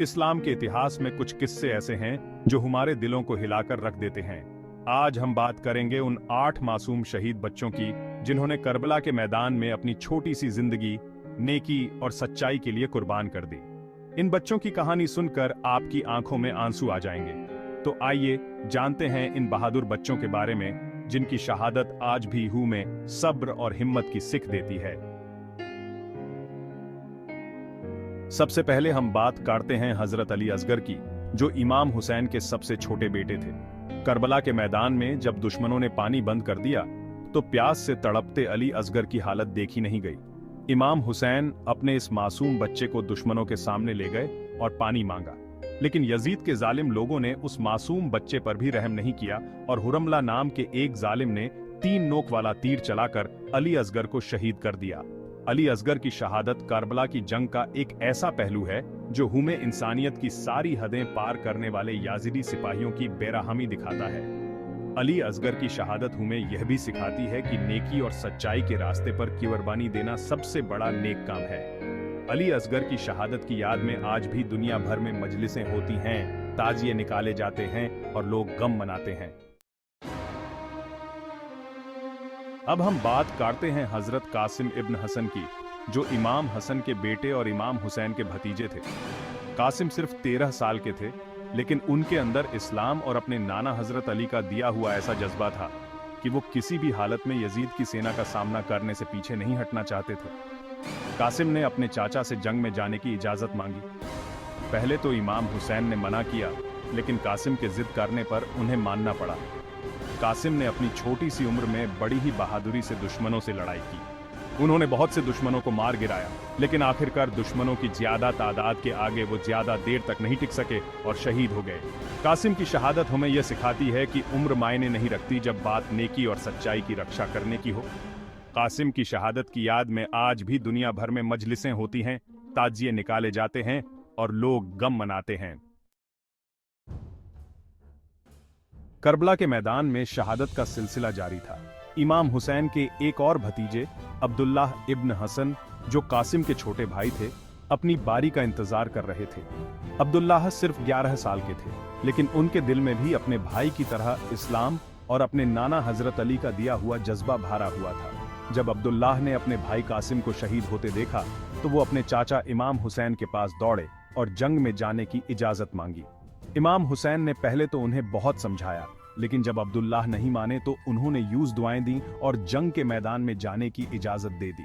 इस्लाम के इतिहास में कुछ किस्से ऐसे हैं जो हमारे दिलों को हिलाकर रख देते हैं। आज हम बात करेंगे उन 8 मासूम शहीद बच्चों की जिन्होंने करबला के मैदान में अपनी छोटी सी जिंदगी नेकी और सच्चाई के लिए कुर्बान कर दी। इन बच्चों की कहानी सुनकर आपकी आंखों में आंसू आ जाएंगे। तो आइए जानते हैं इन बहादुर बच्चों के बारे में जिनकी शहादत आज भी हू में सब्र और हिम्मत की सीख देती है। सबसे पहले हम बात करते हैं हजरत अली असगर की, जो इमाम हुसैन के सबसे छोटे बेटे थे। करबला के मैदान में जब दुश्मनों ने पानी बंद कर दिया तो प्यास से तड़पते अली असगर की हालत देखी नहीं गई। इमाम हुसैन अपने इस मासूम बच्चे को दुश्मनों के सामने ले गए और पानी मांगा, लेकिन यजीद के जालिम लोगों ने उस मासूम बच्चे पर भी रहम नहीं किया और हुरमला नाम के एक जालिम ने 3 नोक वाला तीर चलाकर अली असगर को शहीद कर दिया। अली असगर की शहादत करबला की जंग का एक ऐसा पहलू है जो हुमे इंसानियत की सारी हदें पार करने वाले याजिदी सिपाहियों की बेरहमी दिखाता है। अली असगर की शहादत हमें यह भी सिखाती है कि नेकी और सच्चाई के रास्ते पर कुर्बानी देना सबसे बड़ा नेक काम है। अली असगर की शहादत की याद में आज भी दुनिया भर में मजलिसें होती हैं, ताजिए निकाले जाते हैं और लोग गम मनाते हैं। अब हम बात करते हैं हजरत कासिम इब्न हसन की, जो इमाम हसन के बेटे और इमाम हुसैन के भतीजे थे। कासिम सिर्फ 13 साल के थे, लेकिन उनके अंदर इस्लाम और अपने नाना हजरत अली का दिया हुआ ऐसा जज्बा था कि वो किसी भी हालत में यजीद की सेना का सामना करने से पीछे नहीं हटना चाहते थे। कासिम ने अपने चाचा से जंग में जाने की इजाजत मांगी। पहले तो इमाम हुसैन ने मना किया, लेकिन कासिम के जिद करने पर उन्हें मानना पड़ा। कासिम ने अपनी छोटी सी उम्र में बड़ी ही बहादुरी से दुश्मनों से लड़ाई की। उन्होंने बहुत से दुश्मनों को मार गिराया, लेकिन आखिरकार दुश्मनों की ज्यादा तादाद के आगे वो ज्यादा देर तक नहीं टिक सके और शहीद हो गए। कासिम की शहादत हमें यह सिखाती है कि उम्र मायने नहीं रखती जब बात नेकी और सच्चाई की रक्षा करने की हो। कासिम की शहादत की याद में आज भी दुनिया भर में मजलिसें होती हैं, ताजिए निकाले जाते हैं और लोग गम मनाते हैं। करबला के मैदान में शहादत का सिलसिला जारी था। इमाम हुसैन के एक और भतीजे अब्दुल्लाह इब्न हसन, जो कासिम के छोटे भाई थे, अपनी बारी का इंतजार कर रहे थे। अब्दुल्लाह सिर्फ 11 साल के थे, लेकिन उनके दिल में भी अपने भाई की तरह इस्लाम और अपने नाना हजरत अली का दिया हुआ जज्बा भरा हुआ था। जब अब्दुल्लाह ने अपने भाई कासिम को शहीद होते देखा तो वो अपने चाचा इमाम हुसैन के पास दौड़े और जंग में जाने की इजाजत मांगी। इमाम हुसैन ने पहले तो उन्हें बहुत समझाया, लेकिन जब अब्दुल्लाह नहीं माने तो उन्होंने यूज दुआएं दी और जंग के मैदान में जाने की इजाजत दे दी।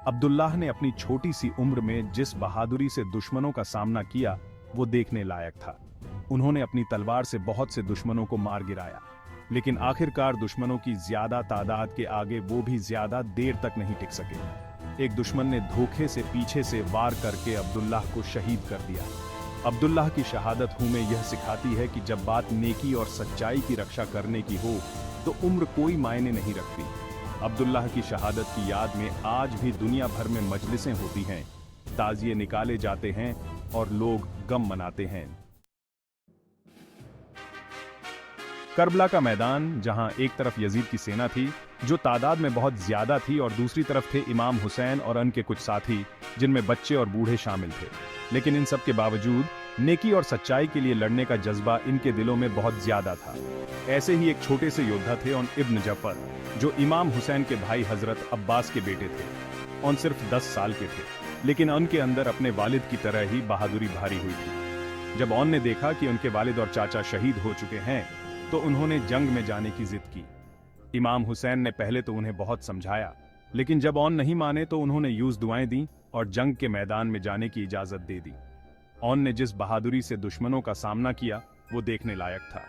अब्दुल्लाह ने अपनी छोटी सी उम्र में जिस बहादुरी से दुश्मनों का सामना किया वो देखने लायक था। उन्होंने अपनी तलवार से बहुत से दुश्मनों को मार गिराया, लेकिन आखिरकार दुश्मनों की ज्यादा तादाद के आगे वो भी ज्यादा देर तक नहीं टिक सके। एक दुश्मन ने धोखे से पीछे से वार करके अब्दुल्लाह को शहीद कर दिया। अब्दुल्लाह की शहादत हमें यह सिखाती है कि जब बात नेकी और सच्चाई की रक्षा करने की हो तो उम्र कोई मायने नहीं रखती। अब्दुल्लाह की शहादत की याद में आज भी दुनिया भर में मजलिसें होती हैं, ताजिए निकाले जाते हैं और लोग गम मनाते हैं। करबला का मैदान, जहां एक तरफ यजीद की सेना थी जो तादाद में बहुत ज्यादा थी और दूसरी तरफ थे इमाम हुसैन और उनके कुछ साथी जिनमें बच्चे और बूढ़े शामिल थे, लेकिन इन सब के बावजूद नेकी और सच्चाई के लिए लड़ने का जज्बा इनके दिलों में बहुत ज्यादा था। ऐसे ही एक छोटे से योद्धा थे उन इब्न जफर, जो इमाम हुसैन के भाई हजरत अब्बास के बेटे थे। उन सिर्फ 10 साल के थे, लेकिन उनके अंदर अपने वालिद की तरह ही बहादुरी भारी हुई थी। जब उन ने देखा कि उनके वालिद और चाचा शहीद हो चुके हैं तो उन्होंने जंग में जाने की जिद की। इमाम हुसैन ने पहले तो उन्हें बहुत समझाया, लेकिन जब उन नहीं माने तो उन्होंने यूज दुआएं दी और जंग के मैदान में जाने की इजाजत दे दी। उन ने जिस बहादुरी से दुश्मनों का सामना किया वो देखने लायक था।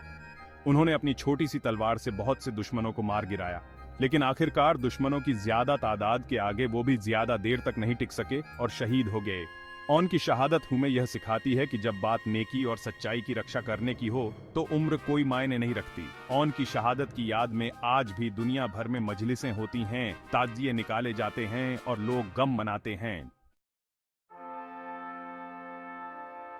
उन्होंने अपनी छोटी सी तलवार से बहुत से दुश्मनों को मार गिराया, लेकिन आखिरकार दुश्मनों की ज्यादा तादाद के आगे वो भी ज्यादा देर तक नहीं टिक सके और शहीद हो गए। उन की शहादत हमें यह सिखाती है कि जब बात नेकी और सच्चाई की रक्षा करने की हो तो उम्र कोई मायने नहीं रखती। उन की शहादत की याद में आज भी दुनिया भर में मजलिसें होती हैं, ताजिए निकाले जाते हैं और लोग गम मनाते हैं।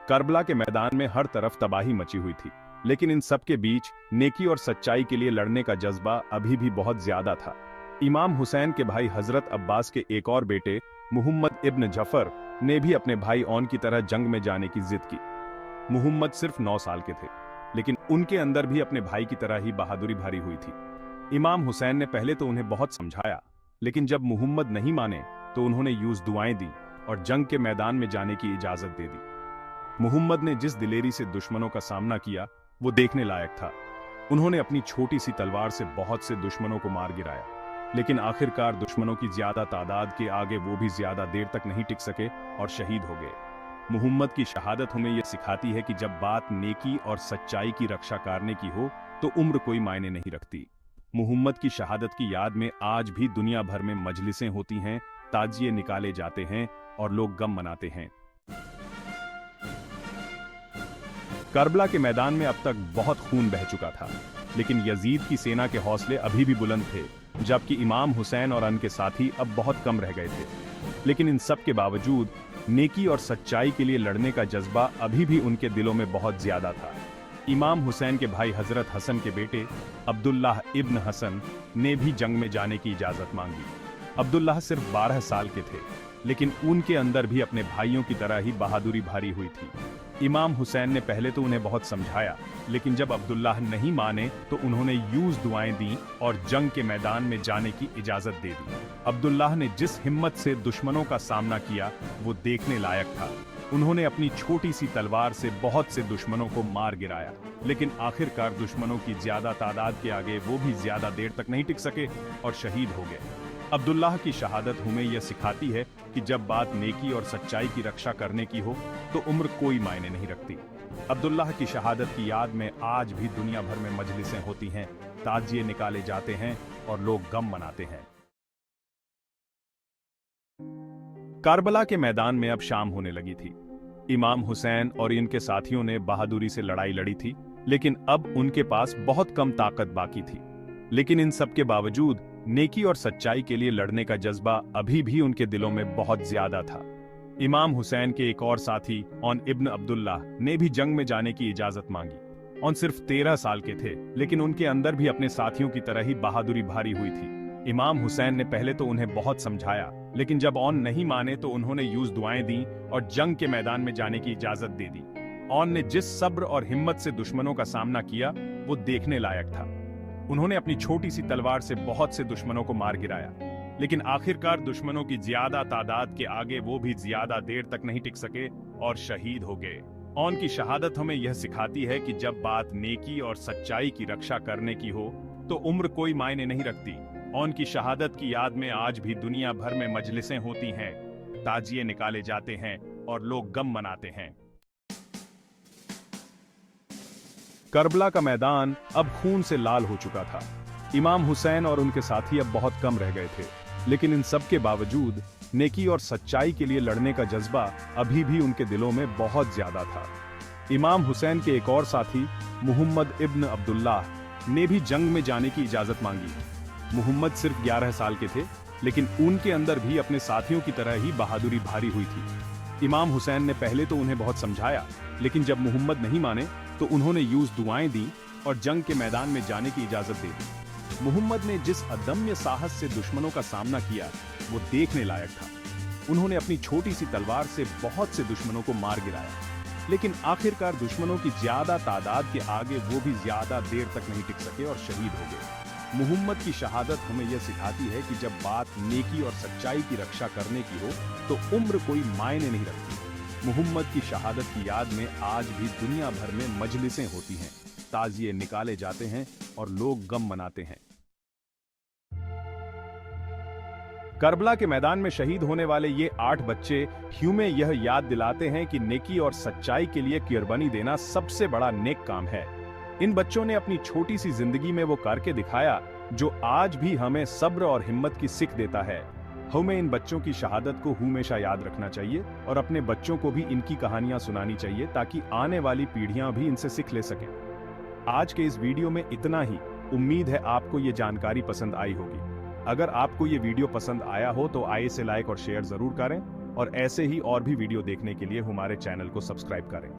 करबला के मैदान में हर तरफ तबाही मची हुई थी, लेकिन इन सब के बीच नेकी और सच्चाई के लिए लड़ने का जज्बा अभी भी बहुत ज्यादा था। इमाम हुसैन के भाई हजरत अब्बास के एक और बेटे मुहम्मद इब्न जफर ने भी अपने भाई औन की तरह जंग में जाने की जिद की। मुहम्मद सिर्फ 9 साल के थे, लेकिन उनके अंदर भी अपने भाई की तरह ही बहादुरी भरी हुई थी। इमाम हुसैन ने पहले तो उन्हें बहुत समझाया, लेकिन जब मुहम्मद नहीं माने तो उन्होंने यूं दुआएं दी और जंग के मैदान में जाने की इजाजत दे दी। मुहम्मद ने जिस दिलेरी से दुश्मनों का सामना किया वो देखने लायक था। उन्होंने अपनी छोटी सी तलवार से बहुत से दुश्मनों को मार गिराया, लेकिन आखिरकार दुश्मनों की ज्यादा तादाद के आगे वो भी ज्यादा देर तक नहीं टिक सके और शहीद हो गए। मुहम्मद की शहादत हमें यह सिखाती है कि जब बात नेकी और सच्चाई की रक्षा करने की हो तो उम्र कोई मायने नहीं रखती। मुहम्मद की शहादत की याद में आज भी दुनिया भर में मजलिसें होती हैं, ताजिए निकाले जाते हैं और लोग गम मनाते हैं। करबला के मैदान में अब तक बहुत खून बह चुका था, लेकिन यजीद की सेना के हौसले अभी भी बुलंद थे, जबकि इमाम हुसैन और उनके साथी अब बहुत कम रह गए थे। लेकिन इन सब के बावजूद नेकी और सच्चाई के लिए लड़ने का जज्बा अभी भी उनके दिलों में बहुत ज्यादा था। इमाम हुसैन के भाई हजरत हसन के बेटे अब्दुल्लाह इब्न हसन ने भी जंग में जाने की इजाजत मांगी। अब्दुल्लाह सिर्फ 12 साल के थे, लेकिन उनके अंदर भी अपने भाइयों की तरह ही बहादुरी भरी हुई थी। इमाम हुसैन ने पहले तो उन्हें बहुत समझाया, लेकिन जब अब्दुल्लाह नहीं माने तो उन्होंने यूं दुआएं दी और जंग के मैदान में जाने की इजाजत दे दी। अब्दुल्लाह ने जिस हिम्मत से दुश्मनों का सामना किया वो देखने लायक था। उन्होंने अपनी छोटी सी तलवार से बहुत से दुश्मनों को मार गिराया, लेकिन आखिरकार दुश्मनों की ज्यादा तादाद के आगे वो भी ज्यादा देर तक नहीं टिक सके और शहीद हो गए। अब्दुल्लाह की शहादत हमें यह सिखाती है कि जब बात नेकी और सच्चाई की रक्षा करने की हो तो उम्र कोई मायने नहीं रखती। अब्दुल्लाह की शहादत की याद में आज भी दुनिया भर में मजलिसें होती हैं, ताजिए निकाले जाते हैं और लोग गम मनाते हैं। करबला के मैदान में अब शाम होने लगी थी। इमाम हुसैन और इनके साथियों ने बहादुरी से लड़ाई लड़ी थी, लेकिन अब उनके पास बहुत कम ताकत बाकी थी। लेकिन इन सब के बावजूद नेकी और सच्चाई के लिए लड़ने का जज्बा अभी भी उनके दिलों में बहुत ज्यादा था। इमाम हुसैन के एक और साथी औन इब्न अब्दुल्लाह ने भी जंग में जाने की इजाजत मांगी। औन सिर्फ 13 साल के थे, लेकिन उनके अंदर भी अपने साथियों की तरह ही बहादुरी भारी हुई थी। इमाम हुसैन ने पहले तो उन्हें बहुत समझाया, लेकिन जब औन नहीं माने तो उन्होंने यूं दुआएं दी और जंग के मैदान में जाने की इजाजत दे दी। औन ने जिस सब्र और हिम्मत से दुश्मनों का सामना किया वो देखने लायक था। उन्होंने अपनी छोटी सी तलवार से बहुत से दुश्मनों को मार गिराया, लेकिन आखिरकार दुश्मनों की ज्यादा तादाद के आगे वो भी ज्यादा देर तक नहीं टिक सके और शहीद हो गए। औन की शहादत हमें यह सिखाती है कि जब बात नेकी और सच्चाई की रक्षा करने की हो तो उम्र कोई मायने नहीं रखती। औन की शहादत की याद में आज भी दुनिया भर में मजलिसें होती हैं, ताजिए निकाले जाते हैं और लोग गम मनाते हैं। करबला का मैदान अब खून से लाल हो चुका था। इमाम हुसैन और उनके साथी अब बहुत कम रह गए थे, लेकिन इन सब के बावजूद नेकी और सच्चाई के लिए लड़ने का जज्बा अभी भी उनके दिलों में बहुत ज्यादा था। इमाम हुसैन के एक और साथी मुहम्मद इब्न अब्दुल्लाह ने भी जंग में जाने की इजाजत मांगी। मुहम्मद सिर्फ 11 साल के थे, लेकिन उनके अंदर भी अपने साथियों की तरह ही बहादुरी भारी हुई थी। इमाम हुसैन ने पहले तो उन्हें बहुत समझाया, लेकिन जब मुहम्मद नहीं माने तो उन्होंने यूं दुआएं दी और जंग के मैदान में जाने की इजाजत दे दी। मुहम्मद ने जिस अदम्य साहस से दुश्मनों का सामना किया वो देखने लायक था। उन्होंने अपनी छोटी सी तलवार से बहुत से दुश्मनों को मार गिराया, लेकिन आखिरकार दुश्मनों की ज्यादा तादाद के आगे वो भी ज्यादा देर तक नहीं टिक सके और शहीद हो गए। मुहम्मद की शहादत हमें यह सिखाती है कि जब बात नेकी और सच्चाई की रक्षा करने की हो तो उम्र कोई मायने नहीं रखती। मुहम्मद की शहादत की याद में आज भी दुनिया भर में मजलिसें होती हैं, ताजिए निकाले जाते हैं और लोग गम मनाते हैं। करबला के मैदान में शहीद होने वाले ये 8 बच्चे हमें यह याद दिलाते हैं कि नेकी और सच्चाई के लिए कुर्बानी देना सबसे बड़ा नेक काम है। इन बच्चों ने अपनी छोटी सी जिंदगी में वो करके दिखाया जो आज भी हमें सब्र और हिम्मत की सीख देता है। हमें इन बच्चों की शहादत को हमेशा याद रखना चाहिए और अपने बच्चों को भी इनकी कहानियां सुनानी चाहिए, ताकि आने वाली पीढ़ियां भी इनसे सीख ले सकें। आज के इस वीडियो में इतना ही। उम्मीद है आपको ये जानकारी पसंद आई होगी। अगर आपको ये वीडियो पसंद आया हो तो आइए इसे लाइक और शेयर जरूर करें, और ऐसे ही और भी वीडियो देखने के लिए हमारे चैनल को सब्सक्राइब करें।